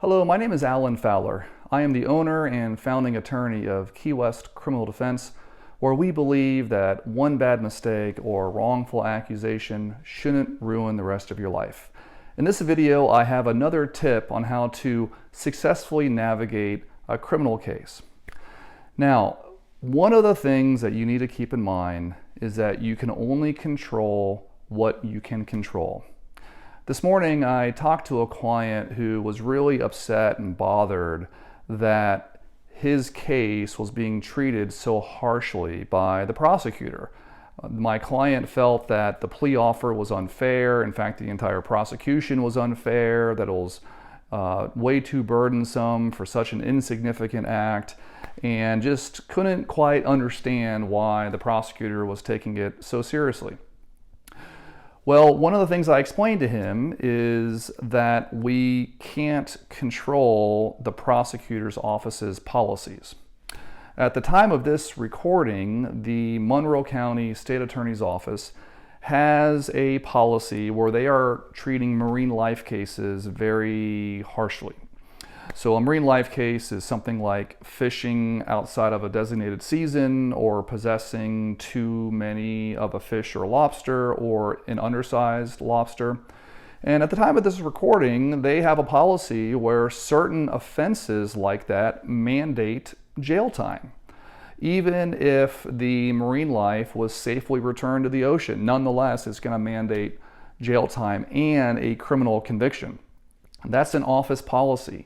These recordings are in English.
Hello, my name is Alan Fowler. I am the owner and founding attorney of Key West Criminal Defense, where we believe that one bad mistake or wrongful accusation shouldn't ruin the rest of your life. In this video, I have another tip on how to successfully navigate a criminal case. Now, one of the things that you need to keep in mind is that you can only control what you can control. This morning, I talked to a client who was really upset and bothered that his case was being treated so harshly by the prosecutor. My client felt that the plea offer was unfair. In fact, the entire prosecution was unfair, that it was way too burdensome for such an insignificant act, and just couldn't quite understand why the prosecutor was taking it so seriously. Well, one of the things I explained to him is that we can't control the prosecutor's office's policies. At the time of this recording, the Monroe County State Attorney's Office has a policy where they are treating marine life cases very harshly. So a marine life case is something like fishing outside of a designated season, or possessing too many of a fish or lobster, or an undersized lobster. And at the time of this recording, they have a policy where certain offenses like that mandate jail time. Even if the marine life was safely returned to the ocean, nonetheless, it's going to mandate jail time and a criminal conviction. That's an office policy.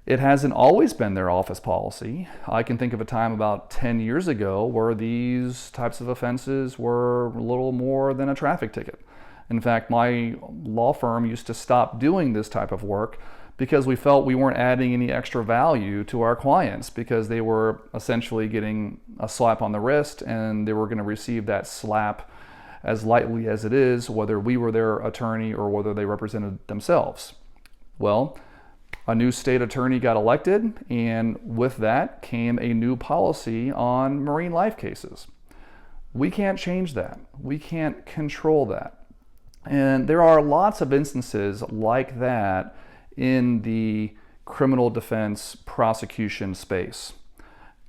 It hasn't always been their office policy. I can think of a time about 10 years ago where these types of offenses were a little more than a traffic ticket. In fact, my law firm used to stop doing this type of work because we felt we weren't adding any extra value to our clients, because they were essentially getting a slap on the wrist, and they were going to receive that slap as lightly as it is, whether we were their attorney or whether they represented themselves. Well, a new state attorney got elected, and with that came a new policy on marine life cases. We can't change that. We can't control that. And there are lots of instances like that in the criminal defense prosecution space.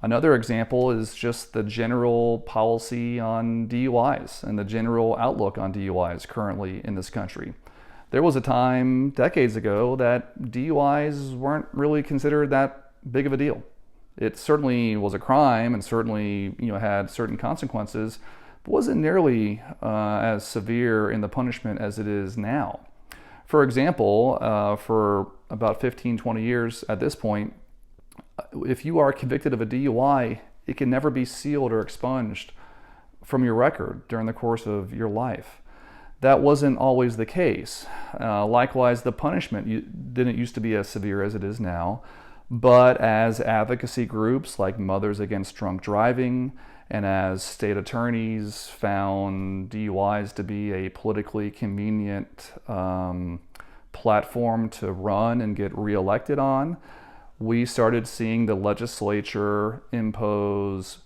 Another example is just the general policy on DUIs and the general outlook on DUIs currently in this country. There was a time decades ago that DUIs weren't really considered that big of a deal. It certainly was a crime and certainly had certain consequences, but wasn't nearly as severe in the punishment as it is now. For example, for about 15-20 years at this point, if you are convicted of a DUI, it can never be sealed or expunged from your record during the course of your life. That wasn't always the case. Likewise, the punishment didn't used to be as severe as it is now, but as advocacy groups like Mothers Against Drunk Driving and as state attorneys found DUIs to be a politically convenient platform to run and get reelected on, we started seeing the legislature impose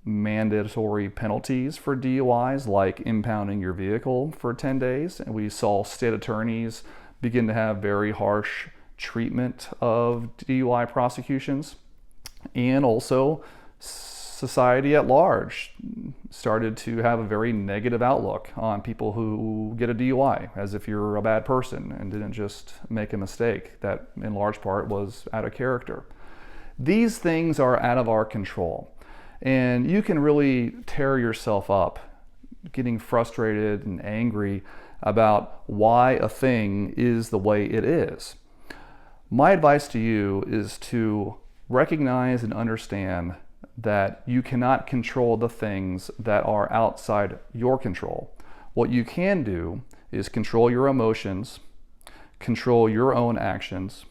mandatory penalties for DUIs, like impounding your vehicle for 10 days. And we saw state attorneys begin to have very harsh treatment of DUI prosecutions. And also, society at large started to have a very negative outlook on people who get a DUI, as if you're a bad person and didn't just make a mistake that in large part was out of character. These things are out of our control. And you can really tear yourself up getting frustrated and angry about why a thing is the way it is. My advice to you is to recognize and understand that you cannot control the things that are outside your control. What you can do is control your emotions, control your own actions.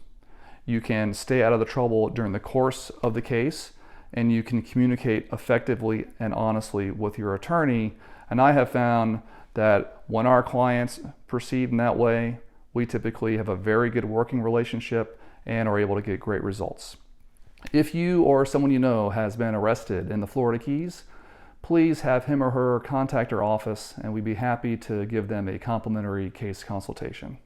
You can stay out of the trouble during the course of the case, and you can communicate effectively and honestly with your attorney. And I have found that when our clients proceed in that way, we typically have a very good working relationship and are able to get great results. If you or someone you know has been arrested in the Florida Keys, please have him or her contact our office, and we'd be happy to give them a complimentary case consultation.